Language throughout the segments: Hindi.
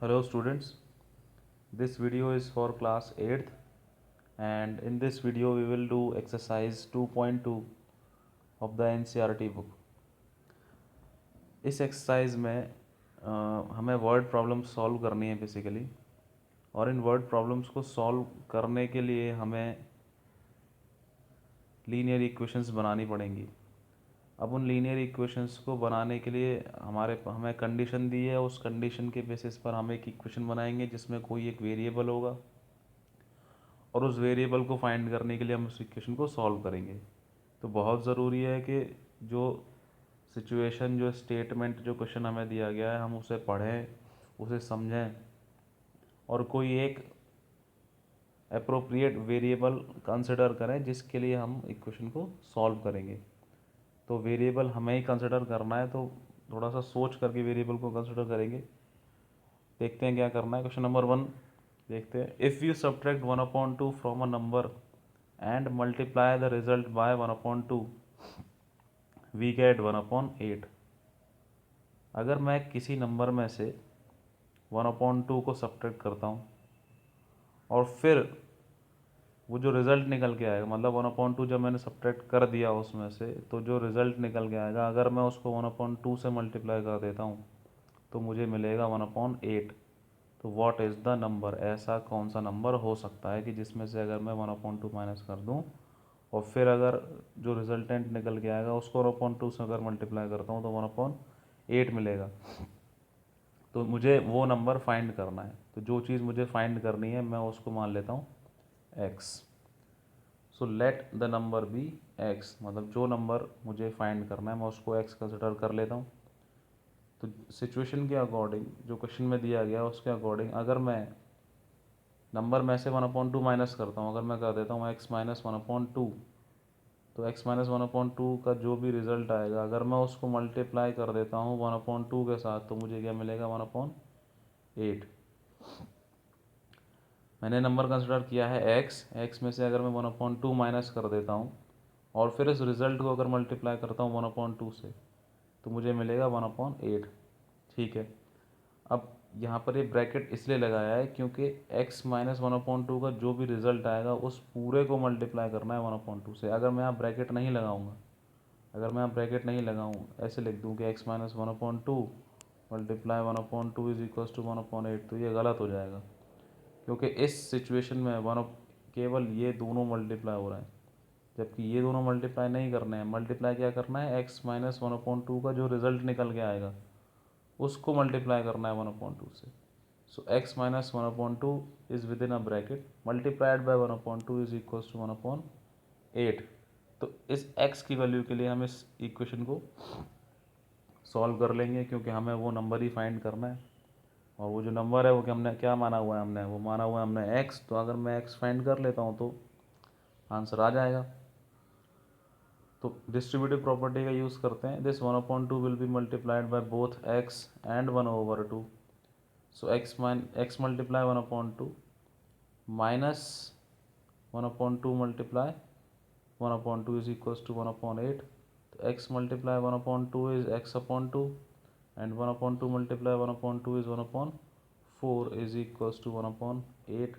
Hello students, this video is for class 8th and in this video we will do exercise 2.2 of the NCERT book. इस एक्सरसाइज में हमें वर्ड प्रॉब्लम्स सॉल्व करनी है बेसिकली, और इन वर्ड प्रॉब्लम्स को सॉल्व करने के लिए हमें लीनियर इक्वेशंस बनानी पड़ेंगी। अब उन लीनियर इक्वेशंस को बनाने के लिए हमें कंडीशन दी है, उस कंडीशन के बेसिस पर हम एक इक्वेशन बनाएंगे जिसमें कोई एक वेरिएबल होगा और उस वेरिएबल को फाइंड करने के लिए हम उस इक्वेशन को सॉल्व करेंगे। तो बहुत ज़रूरी है कि जो सिचुएशन, जो स्टेटमेंट, जो क्वेश्चन हमें दिया गया है, हम उसे पढ़ें, उसे समझें और कोई एक अप्रोप्रिएट वेरिएबल कंसिडर करें जिसके लिए हम इक्वेशन को सॉल्व करेंगे। तो वेरिएबल हमें ही कंसिडर करना है, तो थोड़ा सा सोच करके वेरिएबल को कंसिडर करेंगे। देखते हैं क्या करना है। क्वेश्चन नंबर 1 देखते हैं। If you subtract 1/2 from a number and multiply the result by 1/2 we get 1/8। अगर मैं किसी नंबर में से 1/2 को सब्ट्रैक्ट करता हूँ और फिर वो जो रिज़ल्ट निकल के आएगा, मतलब 1/2 जब मैंने सब्ट्रैक्ट कर दिया उसमें से, तो जो रिज़ल्ट निकल के आएगा, अगर मैं उसको 1/2 से मल्टीप्लाई कर देता हूँ तो मुझे मिलेगा 1/8। तो व्हाट इज़ द नंबर, ऐसा कौन सा नंबर हो सकता है कि जिसमें से अगर मैं 1/2 माइनस कर दूँ और फिर अगर जो रिजल्टेंट निकल के आएगा उसको 1/2 से अगर मल्टीप्लाई करता हूँ तो 1/8 मिलेगा। तो मुझे वो नंबर फाइंड करना है। तो जो चीज़ मुझे फाइंड करनी है मैं उसको मान लेता हूँ x। So let the number be x, मतलब जो नंबर मुझे फाइंड करना है मैं उसको x कंसिडर कर लेता हूँ। तो सिचुएशन के अकॉर्डिंग, जो क्वेश्चन में दिया गया उसके अकॉर्डिंग, अगर मैं नंबर में से 1/2 माइनस करता हूँ, अगर मैं कर देता हूँ x माइनस 1/2, तो x माइनस 1/2 का जो भी रिज़ल्ट आएगा, अगर मैं उसको मल्टीप्लाई कर देता हूँ 1/2 के साथ, तो मुझे क्या मिलेगा 1/8। मैंने नंबर कंसिडर किया है x में से अगर मैं 1/2 माइनस कर देता हूँ और फिर इस रिज़ल्ट को अगर मल्टीप्लाई करता हूँ 1/2 से, तो मुझे मिलेगा 1/8। ठीक है। अब यहाँ पर ये ब्रैकेट इसलिए लगाया है क्योंकि x माइनस 1/2 का जो भी रिज़ल्ट आएगा उस पूरे को मल्टीप्लाई करना है 1/2 से। अगर मैं यहाँ ब्रैकेट नहीं लगाऊंगा, अगर मैं यहाँ ब्रैकेट नहीं लगाऊँ, ऐसे लिख दूँ कि x minus 1/2 multiply 1/2 is equals to 1/8, तो ये गलत हो जाएगा क्योंकि इस सिचुएशन में केवल ये दोनों मल्टीप्लाई हो रहे हैं, जबकि ये दोनों मल्टीप्लाई नहीं करने हैं। मल्टीप्लाई क्या करना है, x माइनस 1/2 का जो रिज़ल्ट निकल के आएगा उसको मल्टीप्लाई करना है 1/2 से। So x minus 1/2 is within a bracket multiplied by 1/2 is equals to 1/8। तो इस x की वैल्यू के लिए हम इस इक्वेशन को सॉल्व कर लेंगे क्योंकि हमें वो नंबर ही फाइंड करना है, और वो जो नंबर है वो कि हमने क्या माना हुआ है, वो माना हुआ है हमने x। तो अगर मैं x फाइंड कर लेता हूँ तो आंसर आ जाएगा। तो डिस्ट्रीब्यूटिव प्रॉपर्टी का यूज़ करते हैं। This 1/2 will be multiplied by both x and 1/2। So x multiply 1/2 minus 1/2 multiply 1/2 is equals to 1/8। तो x multiply 1/2 is x/2 and 1/2 multiply 1/2 is 1/4 is equals to 1/8।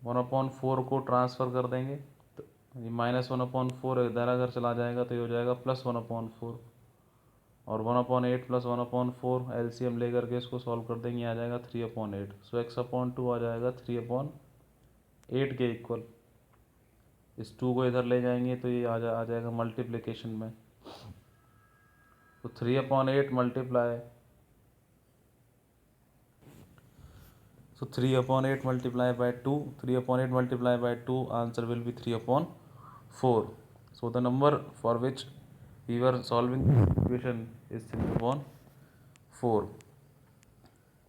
1/4 को ट्रांसफ़र कर देंगे तो ये माइनस 1/4 इधर अगर चला जाएगा तो ये हो जाएगा प्लस 1/4, और 1/8 प्लस 1/4 एलसीएम लेकर के इसको सॉल्व कर देंगे, आ जाएगा 3/8। सो x/2 आ जाएगा 3/8 के इक्वल। इस 2 को इधर ले जाएंगे तो ये आ जाएगा मल्टीप्लिकेशन में। तो 3/8 multiply, so 3/8 multiply by 2, 3/8 multiply by 2, answer will be 3/4. So the number for which we were solving this equation is 3/4.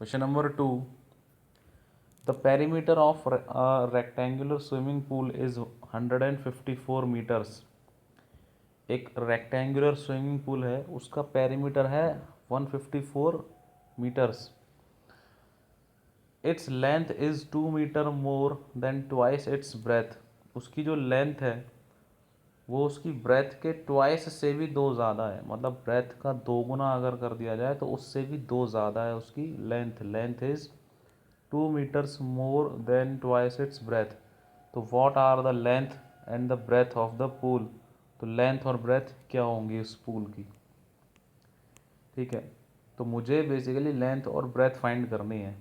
Question number 2. The perimeter of a rectangular swimming pool is 154 meters. एक रेक्टेंगुलर स्विमिंग पूल है, उसका पेरीमीटर है 154 metres. Its length is 2 metre more than twice its breadth. उसकी जो लेंथ है वो उसकी ब्रेथ के ट्वाइस से भी 2 ज़्यादा है, मतलब ब्रेथ का 2 गुना अगर कर दिया जाए तो उससे भी 2 ज़्यादा है उसकी length. Length is 2 meters more than twice its breadth. तो what are the length and the breadth of the pool. तो लेंथ और ब्रेथ क्या होंगी उस पूल की, ठीक है। तो मुझे बेसिकली लेंथ और ब्रेथ फाइंड करनी है,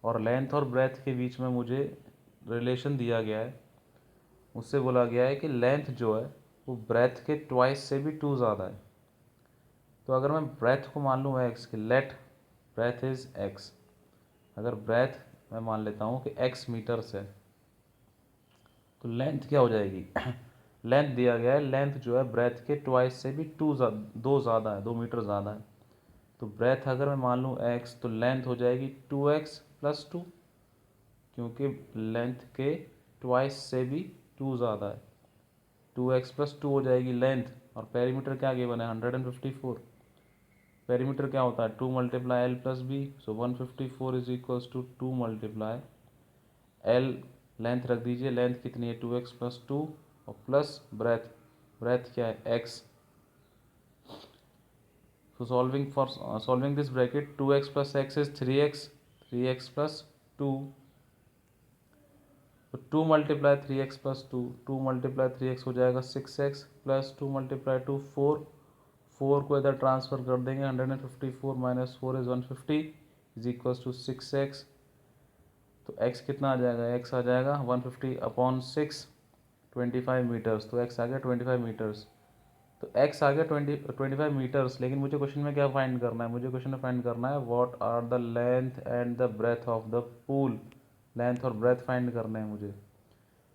और लेंथ और ब्रेथ के बीच में मुझे रिलेशन दिया गया है। उससे बोला गया है कि लेंथ जो है वो ब्रेथ के ट्वाइस से भी 2 ज़्यादा है। तो अगर मैं ब्रेथ को मान लूँ एक्स की, लेट ब्रेथ इज़ एक्स। अगर ब्रेथ मैं मान लेता हूँ कि एक्स मीटर्स है, तो लेंथ क्या हो जाएगी लेंथ दिया गया है, लेंथ जो है ब्रेथ के ट्वाइस से भी 2 ज़्यादा है, 2 मीटर ज़्यादा है। तो ब्रेथ अगर मैं मान लूँ एक्स, तो लेंथ हो जाएगी 2x+2, क्योंकि लेंथ के ट्वाइस से भी 2 ज़्यादा है। 2x+2 हो जाएगी लेंथ, और पेरीमीटर क्या गिवन है 154। पेरीमीटर क्या होता है 2 × L+B, so 154 is equals to 2 × L। Length रख दीजिए, लेंथ कितनी है 2x+2 और प्लस ब्रेथ, ब्रेथ क्या है x। So solving this bracket, 2x plus x is 3x, 3x plus 2. तो 2 × 3x plus 2, 2 × 3x हो जाएगा 6x प्लस 2 × 2 4, 4 को इधर ट्रांसफ़र कर देंगे, 154 minus 4 is 150 is equals to 6x। तो x कितना आ जाएगा, x आ जाएगा 150/6, 25 मीटर्स। तो x आ गया 25 मीटर्स। तो x आ गया 25 मीटर्स। लेकिन मुझे क्वेश्चन में क्या फाइंड करना है, मुझे क्वेश्चन में फाइंड करना है what are the length and the breadth of the pool. Length और ब्रेथ फाइंड करने हैं मुझे।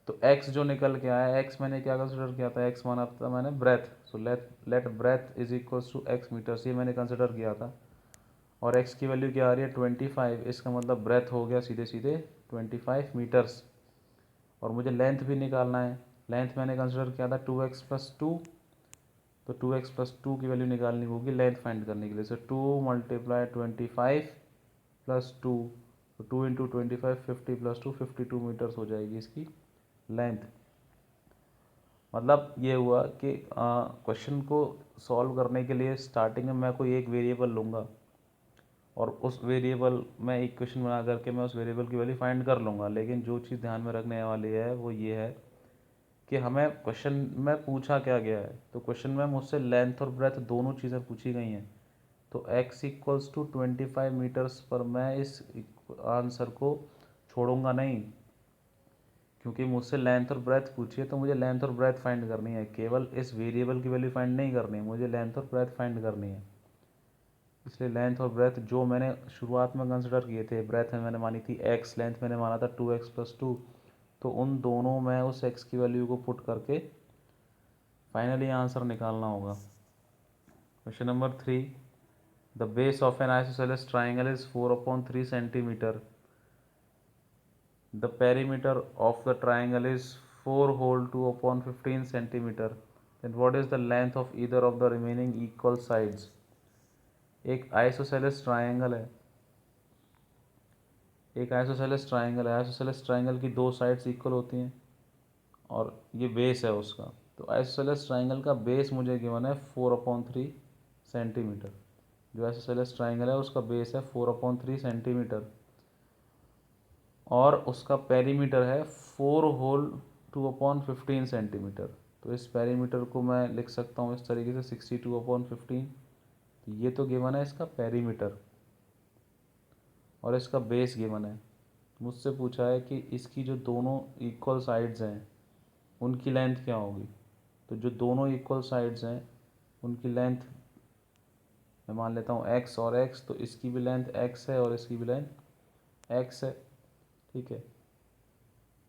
तो x जो निकल के आया, x मैंने क्या कंसिडर किया था, x माना था मैंने breadth. So let breadth is equals to x metres, ये मैंने कंसिडर किया था। और x की वैल्यू क्या आ रही है 25, इसका मतलब ब्रेथ हो गया सीधे सीधे 25 मीटर्स। और मुझे लेंथ भी निकालना है, लेंथ मैंने कंसिडर किया था 2x+2। तो 2x+2 की वैल्यू निकालनी होगी लेंथ फाइंड करने के लिए। सो 2 × 25+2, तो 2 × 25 50+2 52 मीटर्स हो जाएगी इसकी लेंथ। मतलब ये हुआ कि क्वेश्चन को सॉल्व करने के लिए स्टार्टिंग में मैं कोई एक वेरिएबल लूँगा, और उस वेरिएबल में इक्वेशन बना करके मैं उस वेरिएबल की वैल्यू फाइंड कर लूँगा। लेकिन जो चीज़ ध्यान में रखने वाली है वो ये है कि हमें क्वेश्चन में पूछा क्या गया है। तो क्वेश्चन में मुझसे लेंथ और ब्रेथ दोनों चीज़ें पूछी गई हैं। तो x इक्वल्स टू 25 मीटर्स पर मैं इस आंसर को छोड़ूंगा नहीं, क्योंकि मुझसे लेंथ और ब्रेथ पूछी है। तो मुझे लेंथ और ब्रेथ फाइंड करनी है, केवल इस वेरिएबल की वैल्यू फाइंड नहीं करनी है, मुझे लेंथ और ब्रेथ फाइंड करनी है। इसलिए लेंथ और ब्रेथ जो मैंने शुरुआत में कंसिडर किए थे, ब्रेथ मैंने मानी थी x, लेंथ मैंने माना था 2x+2, तो उन दोनों में उस x की वैल्यू को पुट करके फाइनली आंसर निकालना होगा। Question number 3, the base of an isosceles triangle is 4/3 centimetre. The perimeter of the triangle is 4 whole 2/15 centimetre. Then what is the length of either of the remaining equal sides. एक आइसोसेलेस ट्राइंगल है, एक आइसोसेलेस ट्राइंगल है। आइसोसेलेस ट्राइंगल की 2 साइड्स इक्वल होती हैं, और ये बेस है उसका। तो आइसोसेलेस ट्राइंगल का बेस मुझे गिवन है 4/3 सेंटीमीटर। जो आइसोसेलेस ट्राइंगल है उसका बेस है 4/3 सेंटीमीटर, और उसका पेरीमीटर है 4 होल 2/15 सेंटीमीटर। तो इस पेरीमीटर को मैं लिख सकता हूँ इस तरीके से 62/15। तो ये तो गिवन है इसका पेरीमीटर, और इसका बेस गिवन है। मुझसे पूछा है कि इसकी जो दोनों इक्वल साइड्स हैं उनकी लेंथ क्या होगी। तो जो दोनों इक्वल साइड्स हैं उनकी लेंथ मैं मान लेता हूँ x और x, तो इसकी भी लेंथ x है और इसकी भी लेंथ x है, ठीक है।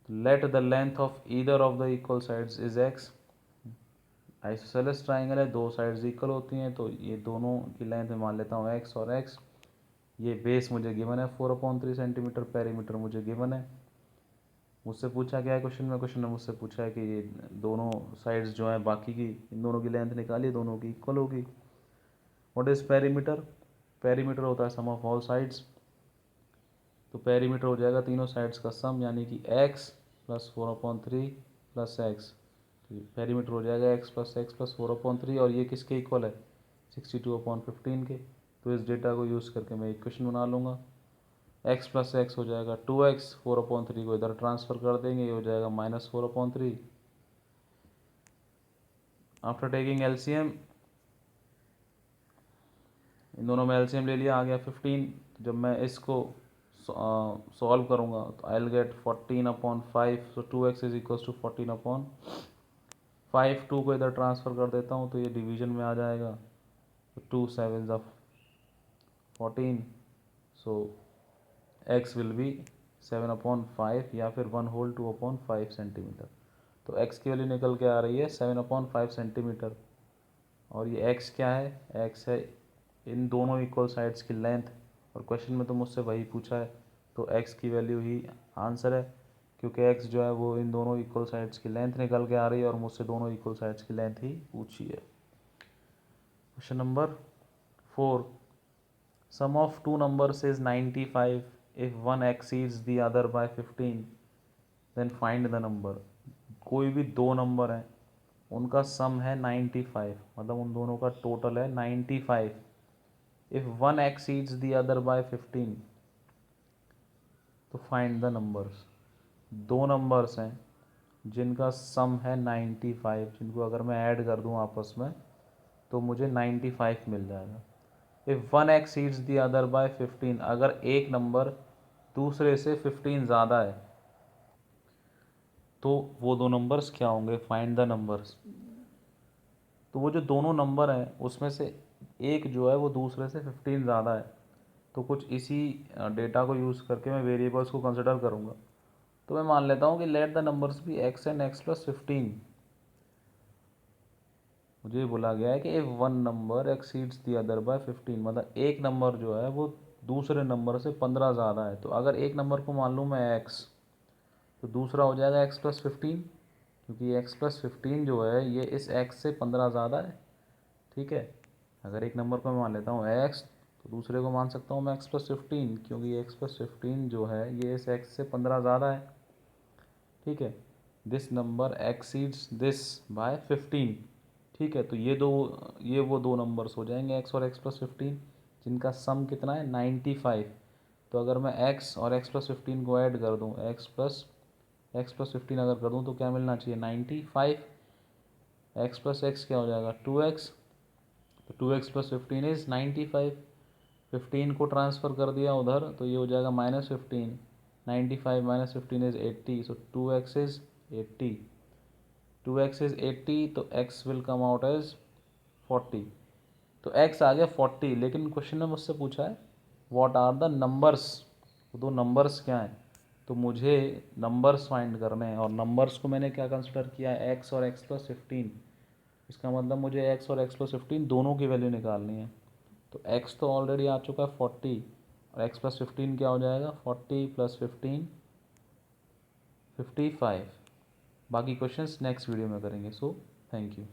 Let the length of either of the equal sides is x। Isosceles triangle है, 2 साइड्स इक्वल होती हैं, तो ये दोनों की लेंथ मैं मान लेता हूँ x और x। ये बेस मुझे गिवन है 4/3 सेंटीमीटर, पेरीमीटर मुझे गिवन है। मुझसे पूछा गया है क्वेश्चन में मुझसे पूछा है कि ये दोनों साइड्स जो हैं बाकी की, इन दोनों की लेंथ निकालिए, दोनों की इक्वल होगी। What is perimeter. पेरीमीटर होता है सम ऑफ ऑल साइड्स। तो पेरीमीटर हो जाएगा तीनों साइड्स का सम, यानी कि x + 4/3 + x। तो पेरीमीटर हो जाएगा एक्स प्लस 4/3 और ये किसके इक्वल है 62/15 के। तो इस डेटा को यूज़ करके मैं इक्वेशन बना लूँगा। एक्स प्लस एक्स हो जाएगा 2x, 4/3 को इधर ट्रांसफ़र कर देंगे, ये हो जाएगा -4/3। आफ्टर टेकिंग एलसीएम, इन दोनों में एलसीएम ले लिया, आ गया 15। जब मैं इसको सॉल्व करूँगा तो I will get 14/5। So 2x is equal to 14/5। 2 को इधर ट्रांसफ़र कर देता हूँ तो ये डिवीजन में आ जाएगा। तो 2 7 14। सो x विल बी 7/5 या फिर 1/2/5 सेंटीमीटर। तो x की वैल्यू निकल के आ रही है 7/5 सेंटीमीटर। और ये x क्या है, x है इन दोनों इक्वल साइड्स की लेंथ। और क्वेश्चन में तो मुझसे वही पूछा है, तो x की वैल्यू ही आंसर है, क्योंकि x जो है वो इन दोनों इक्वल साइड्स की लेंथ निकल के आ रही है और मुझसे दोनों इक्वल साइड्स की लेंथ ही पूछी है। Question number 4, sum of two numbers is 95। If one exceeds the other by 15 then find the number. कोई भी दो नंबर हैं, उनका सम है 95, मतलब उन दोनों का टोटल है 95। If one exceeds the other by 15 तो फाइंड द नंबर्स। दो नंबर्स हैं जिनका सम है 95, जिनको अगर मैं ऐड कर दूं आपस में तो मुझे 95 मिल जाएगा। If one exceeds the other by 15, अगर एक नंबर दूसरे से 15 ज़्यादा है तो वो दो नंबर्स क्या होंगे, फाइंड द नंबर्स। तो वो जो दोनों नंबर हैं उसमें से एक जो है वो दूसरे से 15 ज़्यादा है, तो कुछ इसी डेटा को यूज़ करके मैं वेरिएबल्स को कंसिडर करूँगा। तो मैं मान लेता हूँ कि let the numbers be x and x plus 15। मुझे ये बोला गया है कि if one number exceeds the other by 15, मतलब एक नंबर जो है वो दूसरे नंबर से 15 ज़्यादा है। तो अगर एक नंबर को मान लूँ मैं x, तो दूसरा हो जाएगा x प्लस 15, क्योंकि x प्लस 15 जो है ये इस x से 15 ज़्यादा है। ठीक है, अगर एक नंबर को मैं मान लेता हूँ x, तो दूसरे को मान सकता हूँ मैं x प्लस 15, क्योंकि x प्लस 15 जो है ये इस x से 15 ज़्यादा है। ठीक है, this number exceeds this by 15। ठीक है, तो ये वो दो नंबर्स हो जाएंगे x और x प्लस 15, जिनका सम कितना है 95। तो अगर मैं x और x प्लस 15 को ऐड कर दूँ, x प्लस 15 अगर कर दूँ तो क्या मिलना चाहिए 95। x प्लस x क्या हो जाएगा 2x, तो 2x प्लस 15 इज़ 95। 15 को ट्रांसफ़र कर दिया उधर तो ये हो जाएगा -15। 95 minus 15 is 80, so 2x is 80। 2x is 80, तो x will come out as 40। तो x आ गया 40, लेकिन क्वेश्चन में मुझसे पूछा है व्हाट आर द नंबर्स। तो दो नंबर्स क्या हैं, तो मुझे नंबर्स फाइंड करने हैं। और नंबर्स को मैंने क्या कंसिडर किया है, x और x प्लस 15। इसका मतलब मुझे x और x प्लस 15 दोनों की वैल्यू निकालनी है। तो x तो ऑलरेडी आ चुका है 40, और x प्लस 15 क्या हो जाएगा 40 प्लस 15 55। बाकी क्वेश्चंस नेक्स्ट वीडियो में करेंगे। So thank you.